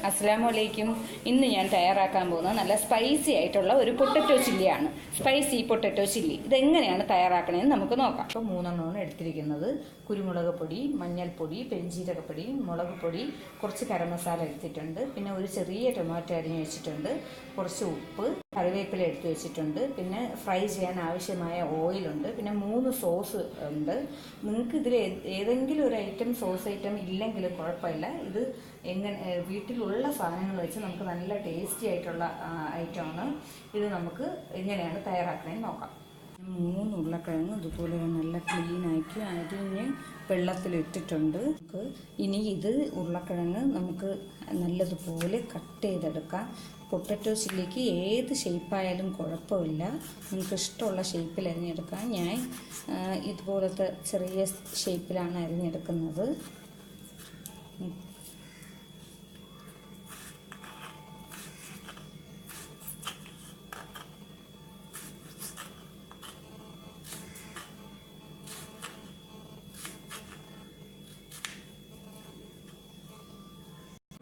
അസ്സലാമലൈക്കും. ഇന്ന് ഞാൻ തയ്യാറാക്കാൻ പോകുന്നത് നല്ല സ്പൈസി ആയിട്ടുള്ള ഒരു പൊട്ടറ്റോ ചില്ലിയാണ്. സ്പൈസി പൊട്ടറ്റോ ചില്ലി ഇതെങ്ങനെയാണ് തയ്യാറാക്കണമെന്ന് നമുക്ക് നോക്കാം. അപ്പോൾ 3 എണ്ണമാണ് എടുത്തിരിക്കുന്നത്. കുരുമുളക് പൊടി, മഞ്ഞൾപ്പൊടി, പെരിഞ്ജീരകപ്പൊടി, മുളക് പൊടി, കുറച്ച് ഗരം മസാല എടുത്തിട്ടുണ്ട്. പിന്നെ ഒരു ചെറിയ ടൊമാറ്റോ അരിഞ്ഞ് വെച്ചിട്ടുണ്ട്. കുറച്ച് ഉപ്പ്, കറിവേപ്പില എടുത്ത് വെച്ചിട്ടുണ്ട്. പിന്നെ ഫ്രൈ ചെയ്യാൻ ആവശ്യമായ ഓയിലുണ്ട്. പിന്നെ 3 സോസ് ഉണ്ട്. നിങ്ങൾക്ക് ഇതിൽ ഏതെങ്കിലും ഒരു ഐറ്റം സോസ് ഐറ്റം ഇല്ലെങ്കിലും കുഴപ്പമില്ല. ഇത് വീട്ടിലുള്ള സാധനങ്ങൾ വെച്ച് നമുക്ക് നല്ല ടേസ്റ്റി ആയിട്ടുള്ള ഐറ്റമാണ്. ഇത് നമുക്ക് എങ്ങനെയാണ് തയ്യാറാക്കണമെന്ന് നോക്കാം. 3 ഉരുളക്കിഴങ്ങ് ഇതുപോലെ നല്ല ക്ലീനാക്കി അരിഞ്ഞ് വെള്ളത്തിലിട്ടിട്ടുണ്ട്. ഇനി ഇത് ഉരുളക്കിഴങ്ങ് നമുക്ക് നല്ലതുപോലെ കട്ട് ചെയ്തെടുക്കാം. പൊട്ടറ്റോ ചില്ലിക്ക് ഏത് ഷേപ്പായാലും കുഴപ്പമില്ല, നിങ്ങൾക്ക് ഇഷ്ടമുള്ള ഷേപ്പിൽ അരിഞ്ഞെടുക്കാം. ഞാൻ ഇതുപോലത്തെ ചെറിയ ഷേപ്പിലാണ് അരിഞ്ഞെടുക്കുന്നത്.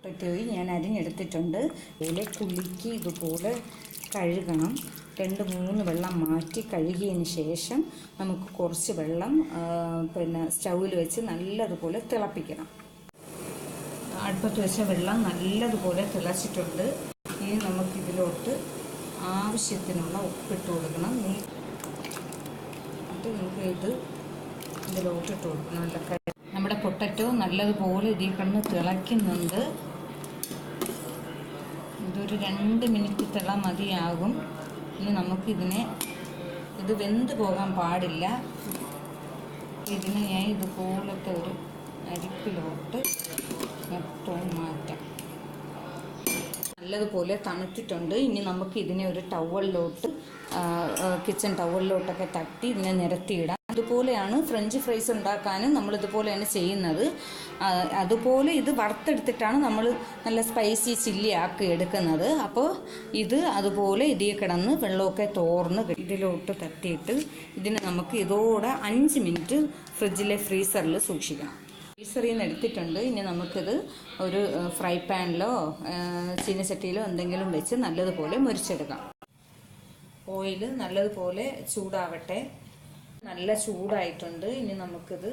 പൊട്ടറ്റോയി ഞാൻ അരിഞ്ഞെടുത്തിട്ടുണ്ട്. ഇതിലെ കുളിക്ക് ഇതുപോലെ കഴുകണം. 2-3 വെള്ളം മാറ്റി കഴുകിയതിന് ശേഷം നമുക്ക് കുറച്ച് വെള്ളം സ്റ്റൗവിൽ വെച്ച് നല്ലതുപോലെ തിളപ്പിക്കണം. അടുപ്പത്ത് വെച്ച വെള്ളം നല്ലതുപോലെ തിളച്ചിട്ടുണ്ട്. ഇനി നമുക്കിതിലോട്ട് ആവശ്യത്തിനുള്ള ഉപ്പിട്ട് കൊടുക്കണം. നമുക്ക് ഇതിലോട്ട് ഇട്ട് കൊടുക്കണം. നമ്മുടെ പൊട്ടറ്റോ നല്ലതുപോലെ ഇതിൽ കിടന്ന് തിളയ്ക്കുന്നുണ്ട്. ഇതൊരു 2 മിനിറ്റ് തിള മതിയാകും. ഇനി ഇത് വെന്ത് പോകാൻ പാടില്ല. ഇതിന് ഞാൻ ഇതുപോലത്തെ ഒരു അരിപ്പിലോട്ട് മൊത്തവും മാറ്റാം. നല്ലതുപോലെ തണുത്തിട്ടുണ്ട്. ഇനി നമുക്ക് ഇതിനെ ഒരു ടവലിലോട്ട്, കിച്ചൺ ടവലിലോട്ടൊക്കെ തട്ടി ഇതിനെ നിരത്തിയിടാം. അതുപോലെയാണ് ഫ്രഞ്ച് ഫ്രൈസ് ഉണ്ടാക്കാനും നമ്മളിതുപോലെയാണ് ചെയ്യുന്നത്. അതുപോലെ ഇത് വറുത്തെടുത്തിട്ടാണ് നമ്മൾ നല്ല സ്പൈസി ചില്ലി ആക്കി എടുക്കുന്നത്. അപ്പോൾ ഇത് അതുപോലെ ഇതിൽ കിടന്ന് വെള്ളമൊക്കെ തോർന്ന് ഇതിലോട്ട് തട്ടിയിട്ട് ഇതിനെ നമുക്ക് ഇതോടെ 5 മിനിറ്റ് ഫ്രീസറിൽ സൂക്ഷിക്കണം. ഫ്രീസറിൽ നിന്ന് എടുത്തിട്ടുണ്ട്. ഇനി നമുക്കിത് ഒരു ഫ്രൈ പാനിലോ ചീനച്ചട്ടിയിലോ എന്തെങ്കിലും വെച്ച് നല്ലതുപോലെ മുരിച്ചെടുക്കാം. ഓയിൽ നല്ലതുപോലെ ചൂടാവട്ടെ. നല്ല ചൂടായിട്ടുണ്ട്. ഇനി നമുക്കിത്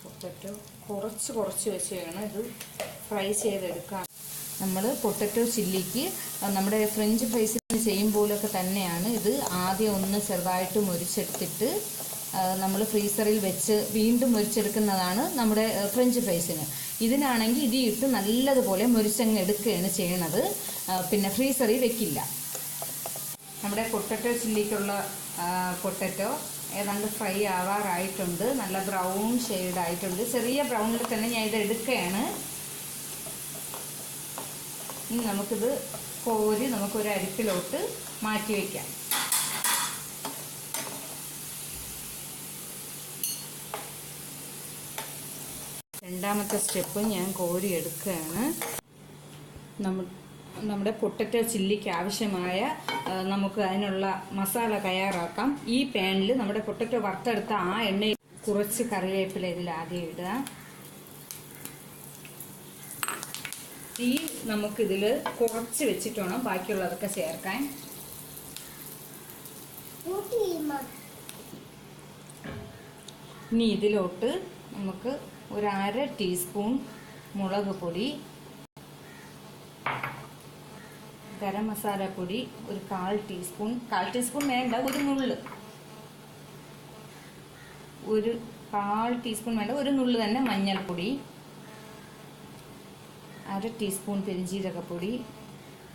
പൊട്ടറ്റോ കുറച്ച് വെച്ച് വേണം ഇത് ഫ്രൈ ചെയ്തെടുക്കാൻ. നമ്മൾ പൊട്ടറ്റോ ചില്ലിക്ക് നമ്മുടെ ഫ്രഞ്ച് ഫ്രൈസിന് ചെയ്യുമ്പോഴൊക്കെ തന്നെയാണ് ഇത് ആദ്യം ഒന്ന് ചെറുതായിട്ട് മുരിച്ചെടുത്തിട്ട് നമ്മൾ ഫ്രീസറിൽ വെച്ച് വീണ്ടും മുരിച്ചെടുക്കുന്നതാണ് നമ്മുടെ ഫ്രഞ്ച് ഫ്രൈസിന്. ഇതിനാണെങ്കിൽ ഇതിട്ട് നല്ലതുപോലെ മുരിച്ചങ്ങ് എടുക്കുകയാണ് ചെയ്യണത്. പിന്നെ ഫ്രീസറിൽ വെക്കില്ല. നമ്മുടെ പൊട്ടറ്റോ ചില്ലിക്കുള്ള പൊട്ടറ്റോ ഏതാണ്ട് ഫ്രൈ ആവാറായിട്ടുണ്ട്. നല്ല ബ്രൗൺ ഷെയ്ഡായിട്ടുണ്ട്. ചെറിയ ബ്രൗണിൽ തന്നെ ഞാൻ ഇത് എടുക്കുകയാണ്. ഇനി നമുക്കിത് കോരി നമുക്കൊരു അരിപ്പിലോട്ട് മാറ്റി വയ്ക്കാം. രണ്ടാമത്തെ സ്റ്റെപ്പ് ഞാൻ കോരി എടുക്കുകയാണ്. നമ്മുടെ പൊട്ടറ്റോ ചില്ലിക്ക് ആവശ്യമായ നമുക്ക് അതിനുള്ള മസാല തയ്യാറാക്കാം. ഈ പാനിൽ നമ്മുടെ പൊട്ടറ്റോ വറുത്തെടുത്ത ആ എണ്ണയിൽ കുറച്ച് കറിവേപ്പില ഇതിൽ ആദ്യം ഇടുക. ഈ നമുക്കിതിൽ കുറച്ച് വെച്ചിട്ട് വേണം ബാക്കിയുള്ളതൊക്കെ ചേർക്കാൻ. ഇനി ഇതിലോട്ട് നമുക്ക് ഒരു 1/2 ടീസ്പൂൺ മുളക് പൊടി, ഗരം മസാല പൊടി ഒരു 1/4 ടീസ്പൂൺ വേണ്ട, ഒരു നുള്ള്, ഒരു 1/4 ടീസ്പൂൺ വേണ്ട, ഒരു നുള്ള് തന്നെ മഞ്ഞൾപ്പൊടി, 1/2 ടീസ്പൂൺ പെരിഞ്ജീരകപ്പൊടി,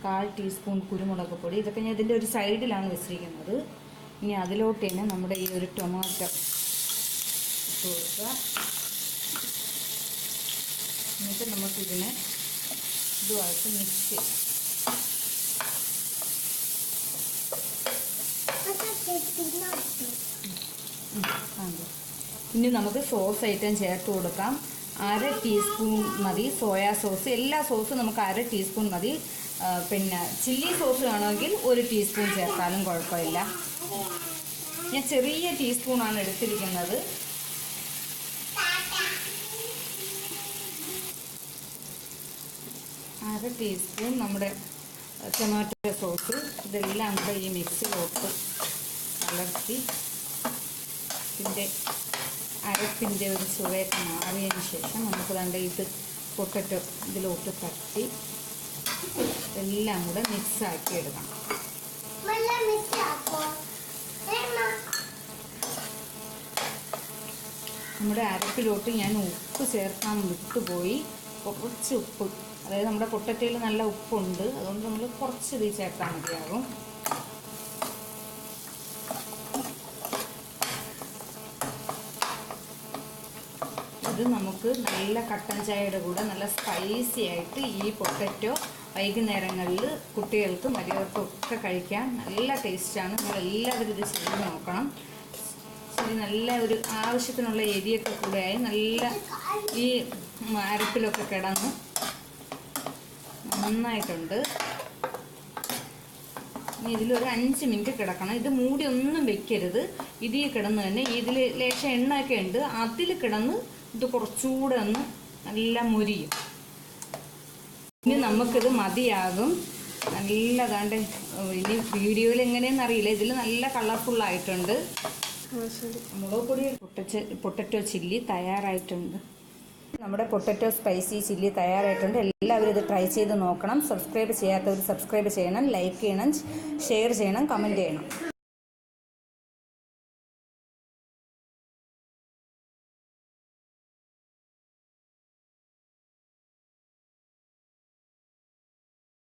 1/4 ടീസ്പൂൺ കുരുമുളക് പൊടി. ഇതൊക്കെ ഞാൻ ഇതിൻ്റെ ഒരു സൈഡിലാണ് വെച്ചിരിക്കുന്നത്. ഇനി അതിലോട്ട് തന്നെ നമ്മുടെ ഈ ഒരു ടൊമാറ്റോ ഇട്ട് കൊടുക്കുക. എന്നിട്ട് നമുക്കിതിനെ ഇതുമായിട്ട് മിക്സ് ചെയ്യാം. ഇനി നമുക്ക് സോസ് ഐറ്റം ചേർത്ത് കൊടുക്കാം. 1/2 ടീസ്പൂൺ മതി സോയാ സോസ്. എല്ലാ സോസും നമുക്ക് 1/2 ടീസ്പൂൺ മതി. പിന്നെ ചില്ലി സോസ് വേണമെങ്കിൽ 1 ടീസ്പൂൺ ചേർത്താലും കുഴപ്പമില്ല. ഞാൻ ചെറിയ ടീസ്പൂണാണ് എടുത്തിരിക്കുന്നത്. 1/2 ടീസ്പൂൺ നമ്മുടെ ടൊമാറ്റോ സോസ്. ഇതെല്ലാം കൂടെ ഈ മിക്സിയിലോട്ട് കലർത്തി ഇതിൻ്റെ അരപ്പിൻ്റെ ഒരു ചുവയൊക്കെ മാറിയതിന് ശേഷം നമുക്ക് വേണ്ട ഇത് പൊട്ടറ്റോ ഇതിലോട്ട് തട്ടി എല്ലാം കൂടെ മിക്സാക്കി എടുക്കണം. നമ്മുടെ അരപ്പിലോട്ട് ഞാൻ ഉപ്പ് ചേർക്കാൻ വിട്ടുപോയി. കുറച്ച് ഉപ്പ്, അതായത് നമ്മുടെ പൊട്ടറ്റോയിൽ നല്ല ഉപ്പുണ്ട്, അതുകൊണ്ട് നമ്മൾ കുറച്ച് ഇത് ചേർത്താൽ മതിയാകും. ഇത് നമുക്ക് നല്ല കട്ടൻ ചായയുടെ കൂടെ നല്ല സ്പൈസി ആയിട്ട് ഈ പൊട്ടറ്റോ വൈകുന്നേരങ്ങളിൽ കുട്ടികൾക്കും വലിയവർക്കും ഒക്കെ കഴിക്കാൻ നല്ല ടേസ്റ്റാണ്. നമ്മളെല്ലാവരും ഇത് ചെയ്ത് നോക്കണം. ശരി, നല്ല ഒരു ആവശ്യത്തിനുള്ള എരിയൊക്കെ കൂടെയായി നല്ല ഈ അരപ്പിലൊക്കെ കിടന്ന് നന്നായിട്ടുണ്ട്. ഇനി ഇതിലൊരു 5 മിനിറ്റ് കിടക്കണം. ഇത് മൂടി ഒന്നും വെക്കരുത്. ഇതിൽ കിടന്ന് തന്നെ ഇതിൽ ലേശം എണ്ണയൊക്കെ ഉണ്ട്, അതിൽ കിടന്ന് ഇത് കുറച്ചുകൂടെ ഒന്ന് നല്ല മുരിയും. ഇനി നമുക്കിത് മതിയാകും. നല്ലതാണ്ട് ഇനി വീഡിയോയിൽ എങ്ങനെയെന്ന് അറിയില്ല, ഇതിൽ നല്ല കളർഫുള്ളായിട്ടുണ്ട്. മുളക് പൊടി പൊട്ടറ്റോ ചില്ലി തയ്യാറായിട്ടുണ്ട്. നമ്മുടെ പൊട്ടറ്റോ സ്പൈസി ചില്ലി തയ്യാറായിട്ടുണ്ട്. എല്ലാവരും ഇത് ട്രൈ ചെയ്ത് നോക്കണം. സബ്സ്ക്രൈബ് ചെയ്യാത്തവർ സബ്സ്ക്രൈബ് ചെയ്യണം, ലൈക്ക് ചെയ്യണം, ഷെയർ ചെയ്യണം, കമൻറ്റ് ചെയ്യണം.